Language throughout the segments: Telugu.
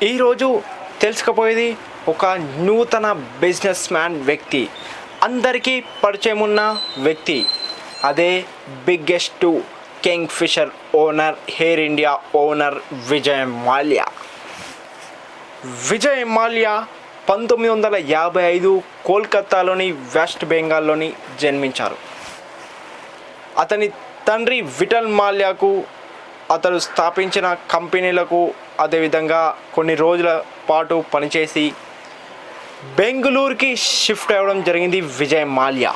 ఈరోజు తెలుసుకపోయేది ఒక నూతన బిజినెస్ మ్యాన్ వ్యక్తి, అందరికీ పరిచయం ఉన్న వ్యక్తి. అదే biggest Kingfisher owner, Air India owner Vijay Mallya. Vijay Mallya 1955 కోల్కతాలోని వెస్ట్ బెంగాల్లోని జన్మించారు. అతని తండ్రి విఠల్ మాల్యాకు అతడు స్థాపించిన కంపెనీలకు అదేవిధంగా కొన్ని రోజుల పాటు పనిచేసి బెంగళూరుకి షిఫ్ట్ అవ్వడం జరిగింది. విజయ్ మాల్యా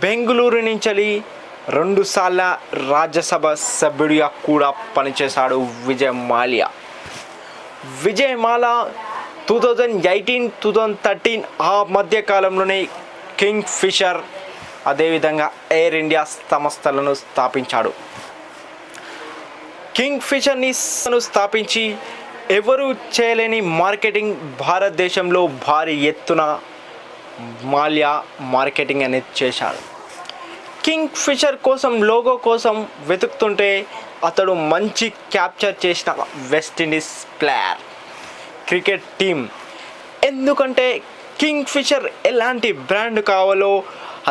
బెంగళూరు నుంచి 2 సార్ల రాజ్యసభ సభ్యుడిగా కూడా పనిచేశాడు. విజయ్ మాల్యా 2018-2013 ఆ మధ్య కాలంలోనే కింగ్ ఫిషర్ అదేవిధంగా ఎయిర్ ఇండియా సంస్థలను స్థాపించాడు. కింగ్ ఫిషర్ని స్థాపించి ఎవరు చేయలేని మార్కెటింగ్ భారతదేశంలో భారీ ఎత్తున మాల్యా మార్కెటింగ్ అనేది చేశాడు. కింగ్ ఫిషర్ కోసం లోగో కోసం వెతుకుతుంటే అతడు మంచి క్యాప్చర్ చేసిన వెస్టిండీస్ ప్లేయర్, క్రికెట్ టీం. ఎందుకంటే కింగ్ ఫిషర్ ఎలాంటి బ్రాండ్ కావాలో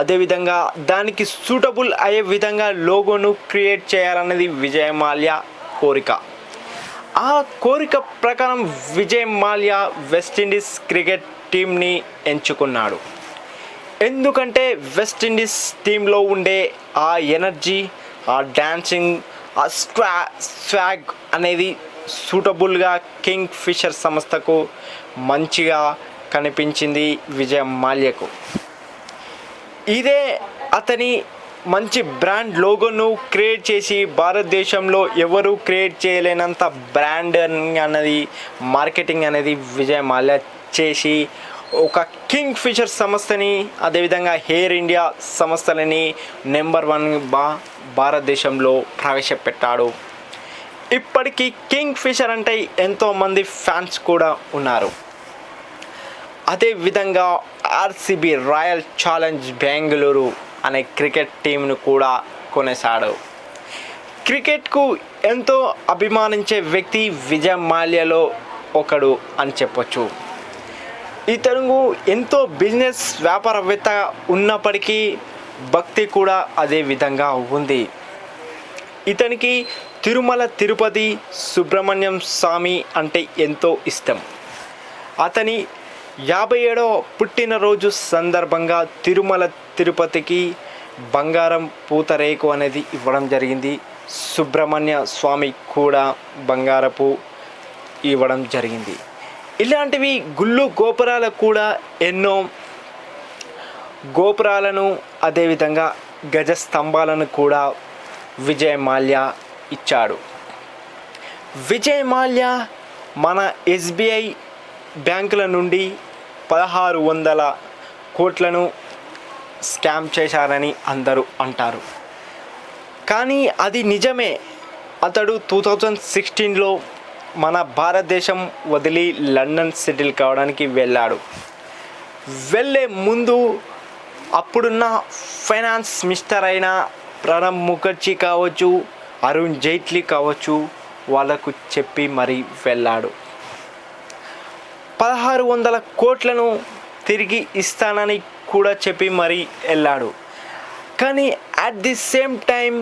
అదేవిధంగా దానికి సూటబుల్ అయ్యే విధంగా లోగోను క్రియేట్ చేయాలన్నది విజయ్ మాల్యా కోరిక. ఆ కోరిక ప్రకారం విజయ్ మాల్యా వెస్టిండీస్ క్రికెట్ టీంని ఎంచుకున్నాడు. ఎందుకంటే వెస్టిండీస్ టీంలో ఉండే ఆ ఎనర్జీ, ఆ డాన్సింగ్, ఆ స్వాగ్ అనేది సూటబుల్గా కింగ్ ఫిషర్ సంస్థకు మంచిగా కనిపించింది విజయ్ మాల్యాకు. ఇదే అతని మంచి బ్రాండ్ లోగోను క్రియేట్ చేసి భారతదేశంలో ఎవరు క్రియేట్ చేయలేనంత బ్రాండ్ అన్నది మార్కెటింగ్ అనేది విజయ్ మాల్యా చేసి ఒక కింగ్ ఫిషర్ సంస్థని అదేవిధంగా ఎయిర్ ఇండియా సంస్థలని నెంబర్ 1 భారతదేశంలో ప్రవేశపెట్టాడు. ఇప్పటికీ కింగ్ ఫిషర్ అంటే ఎంతోమంది ఫ్యాన్స్ కూడా ఉన్నారు. అదేవిధంగా ఆర్సీబీ రాయల్ ఛాలెంజ్ బెంగళూరు అనే క్రికెట్ టీంను కూడా కొనేశాడు. క్రికెట్కు ఎంతో అభిమానించే వ్యక్తి విజయ్ మాల్యాలో ఒకడు అని చెప్పొచ్చు. ఇతను ఎంతో బిజినెస్ వ్యాపారవేత్త ఉన్నప్పటికీ భక్తి కూడా అదే విధంగా ఉంది. ఇతనికి తిరుమల తిరుపతి సుబ్రహ్మణ్యం స్వామి అంటే ఎంతో ఇష్టం. అతని 57వ పుట్టినరోజు సందర్భంగా తిరుమల తిరుపతికి బంగారం పూతరేకు అనేది ఇవ్వడం జరిగింది. సుబ్రహ్మణ్య స్వామి కూడా బంగారపు ఇవ్వడం జరిగింది. ఇలాంటివి గుళ్ళు గోపురాలకు కూడా ఎన్నో గోపురాలను అదేవిధంగా గజ స్తంభాలను కూడా విజయ్ మాల్యా ఇచ్చాడు. విజయ్ మాల్యా మన ఎస్బీఐ బ్యాంకుల నుండి 1600 కోట్లను స్కామ్ చేశారని అందరూ అంటారు. కానీ అది నిజమే. అతడు 2016లో మన భారతదేశం వదిలి లండన్ సెటిల్ కావడానికి వెళ్ళాడు. వెళ్ళే ముందు అప్పుడున్న ఫైనాన్స్ మినిస్టర్ అయిన ప్రణబ్ ముఖర్జీ కావచ్చు, అరుణ్ జైట్లీ కావచ్చు, వాళ్ళకు చెప్పి మరీ వెళ్ళాడు. 1600 కోట్లను తిరిగి ఇస్తానని కూడా చెప్పి మరీ వెళ్ళాడు. కానీ at the same time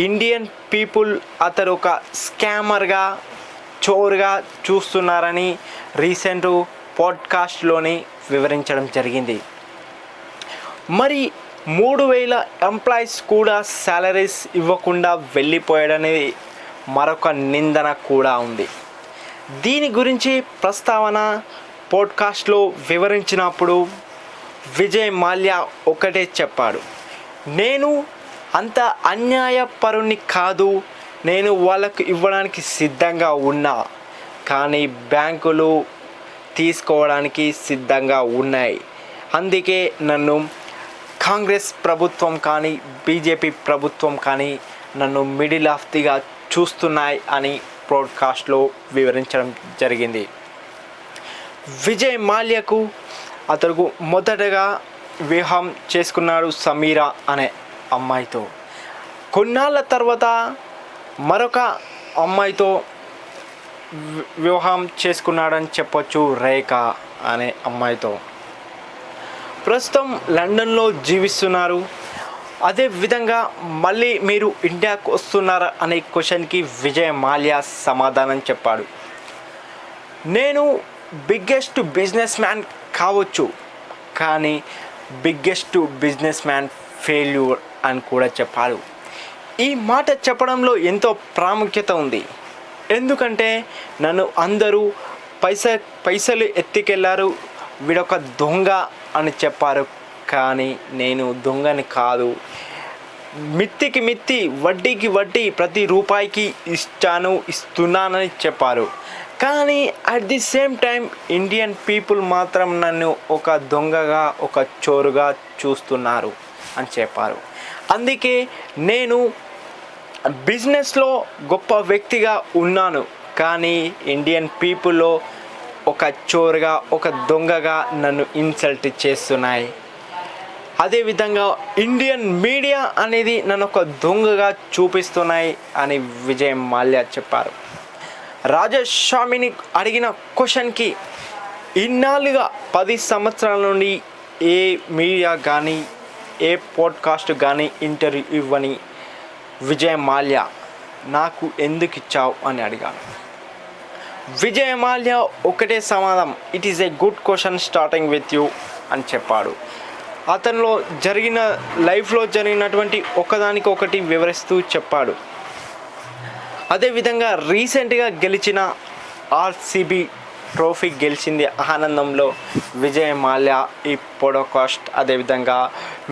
Indian people అతడు ఒక స్కామర్గా, చోరుగా చూస్తున్నారని రీసెంట్ పాడ్కాస్ట్లోని వివరించడం జరిగింది. మరి 3000 ఎంప్లాయీస్ కూడా శాలరీస్ ఇవ్వకుండా వెళ్ళిపోయాడనేది మరొక నిందన కూడా ఉంది. దీని గురించి ప్రస్తావన పాడ్కాస్ట్లో వివరించినప్పుడు విజయ్ మాల్యా ఒకటే చెప్పాడు, నేను అంత అన్యాయపరుని కాదు, నేను వాళ్ళకు ఇవ్వడానికి సిద్ధంగా ఉన్నా, కానీ బ్యాంకులు తీసుకోవడానికి సిద్ధంగా ఉన్నాయి. అందుకే నన్ను కాంగ్రెస్ ప్రభుత్వం కానీ బీజేపీ ప్రభుత్వం కానీ నన్ను మిడిల్ ఆఫ్ దిగా చూస్తున్నాయి అని పాడ్కాస్ట్లో వివరించడం జరిగింది. విజయ్ మాల్యాకు అతడు మొదటగా వివాహం చేసుకున్నాడు సమీరా అనే అమ్మాయితో. కొన్నాళ్ళ తర్వాత మరొక అమ్మాయితో వివాహం చేసుకున్నాడని చెప్పొచ్చు రేఖ అనే అమ్మాయితో. ప్రస్తుతం లండన్లో జీవిస్తున్నారు. అదేవిధంగా మళ్ళీ మీరు ఇండియాకు వస్తున్నారా అనే క్వశ్చన్కి విజయ్ మాల్యా సమాధానం చెప్పాడు. నేను బిగ్గెస్ట్ బిజినెస్ మ్యాన్ కావచ్చు, కానీ బిగ్గెస్ట్ బిజినెస్ మ్యాన్ ఫెయిల్యూర్ అని కూడా చెప్పాడు. ఈ మాట చెప్పడంలో ఎంతో ప్రాముఖ్యత ఉంది. ఎందుకంటే నన్ను అందరూ పైసలు ఎత్తుకెళ్లారు, వీడొక దొంగ అని చెప్పారు. కానీ నేను దొంగని కాదు, మిత్తికి మిత్తి వడ్డీకి వడ్డీ ప్రతి రూపాయికి ఇస్తున్నానని చెప్పారు. కానీ at the same time Indian people మాత్రం నన్ను ఒక దొంగగా, ఒక చోరుగా చూస్తున్నారు అని చెప్పారు. అందుకే నేను బిజినెస్లో గొప్ప వ్యక్తిగా ఉన్నాను, కానీ ఇండియన్ పీపుల్లో ఒక చోరుగా, ఒక దొంగగా నన్ను ఇన్సల్ట్ చేస్తున్నాయి. అదేవిధంగా ఇండియన్ మీడియా అనేది నన్ను ఒక దొంగగా చూపిస్తున్నాయి అని విజయ్ మాల్యా చెప్పారు. రాజస్వామిని అడిగిన క్వశ్చన్కి ఇన్నాళ్ళుగా 10 సంవత్సరాల నుండి ఏ మీడియా కానీ, ఏ పాడ్కాస్ట్ కానీ ఇంటర్వ్యూ ఇవ్వని విజయ్ మాల్యా నాకు ఎందుకు ఇచ్చావు అని అడిగాను. విజయ్ మాల్యా ఒకటే సమాధానం, it is a good question starting with you అని చెప్పాడు. అతనిలో లైఫ్లో జరిగినటువంటి ఒకదానికొకటి వివరిస్తూ చెప్పాడు. అదేవిధంగా రీసెంట్గా గెలిచిన ఆర్సీబీ ట్రోఫీ గెలిచింది ఆనందంలో విజయ్ మాల్యా ఈ పోడ్కాస్ట్, అదేవిధంగా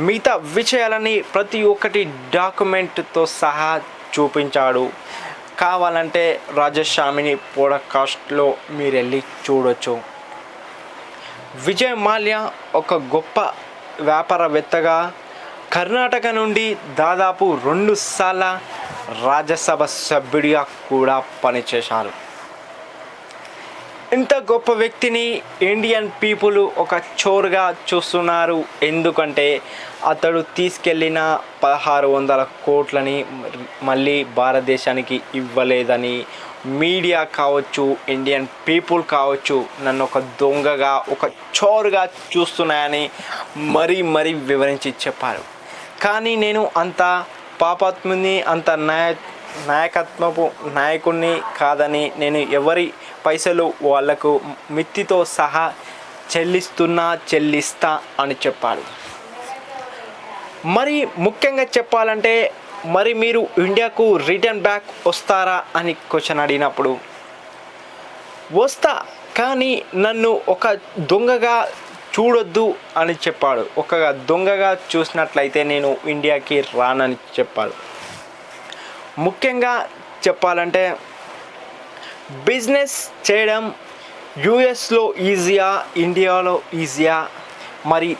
మిగతా విషయాలని ప్రతి ఒక్కటి డాక్యుమెంట్తో సహా చూపించాడు. కావాలంటే రాజస్వామిని పోడ్కాస్ట్లో మీరు వెళ్ళి చూడొచ్చు. విజయ్ మాల్యా ఒక గొప్ప వ్యాపారవేత్తగా కర్ణాటక నుండి దాదాపు 2 సార్ల రాజ్యసభ సభ్యుడిగా కూడా పనిచేశారు. ఇంత గొప్ప వ్యక్తిని ఇండియన్ పీపుల్ ఒక చోరుగా చూస్తున్నారు. ఎందుకంటే అతడు తీసుకెళ్ళిన 1600 కోట్లని మళ్ళీ భారతదేశానికి ఇవ్వలేదని మీడియా కావచ్చు, ఇండియన్ పీపుల్ కావచ్చు నన్ను ఒక దొంగగా, ఒక చోరుగా చూస్తున్నాయని మరీ వివరించి చెప్పారు. కానీ నేను అంత పాపాత్ముని, అంత నాయకత్వపు నాయకుడిని కాదని, నేను ఎవరి పైసలు వాళ్లకు మిత్తితో సహా చెల్లిస్తా అని చెప్పాడు. మరి ముఖ్యంగా చెప్పాలంటే మరి మీరు ఇండియాకు రిటర్న్ బ్యాక్ వస్తారా అని క్వశ్చన్ అడిగినప్పుడు వస్తా, కానీ నన్ను ఒక దొంగగా చూడొద్దు అని చెప్పాడు. ఒక దొంగగా చూసినట్లయితే నేను ఇండియాకి రానని చెప్పాడు. ముఖ్యంగా చెప్పాలంటే బిజినెస్ చేయడం యుఎస్లో ఈజీయా, ఇండియాలో ఈజీయా, మరి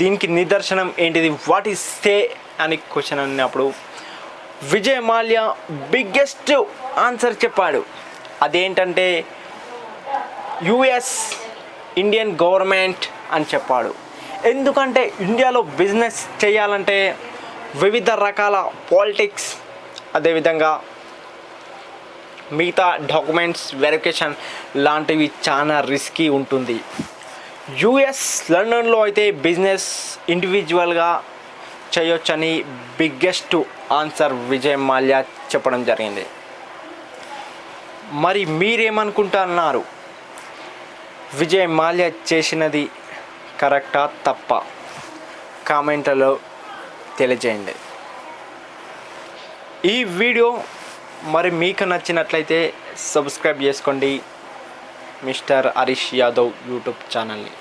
దీనికి నిదర్శనం ఏంటిది, వాట్ ఈస్ సే అని క్వశ్చన్ అన్నప్పుడు విజయ్ మాల్యా బిగ్గెస్ట్ ఆన్సర్ చెప్పాడు. అదేంటంటే యుఎస్ ఇండియన్ గవర్నమెంట్ అని చెప్పాడు. ఎందుకంటే ఇండియాలో బిజినెస్ చేయాలంటే వివిధ రకాల పాలిటిక్స్, అదేవిధంగా మిగతా డాక్యుమెంట్స్ వెరిఫికేషన్ లాంటివి చాలా రిస్కీ ఉంటుంది. యుఎస్ లండన్లో అయితే బిజినెస్ ఇండివిజువల్గా చేయొచ్చని బిగ్గెస్ట్ ఆన్సర్ విజయ్ మాల్యా చెప్పడం జరిగింది. మరి మీరేమనుకుంటున్నారు? విజయ్ మాల్యా చేసినది కరెక్టా తప్ప? కామెంట్లలో తెలియజేయండి. ఈ వీడియో మరి మీకు నచ్చినట్లయితే సబ్స్క్రైబ్ చేసుకోండి మిస్టర్ హరీష్ యాదవ్ యూట్యూబ్ ఛానల్ని.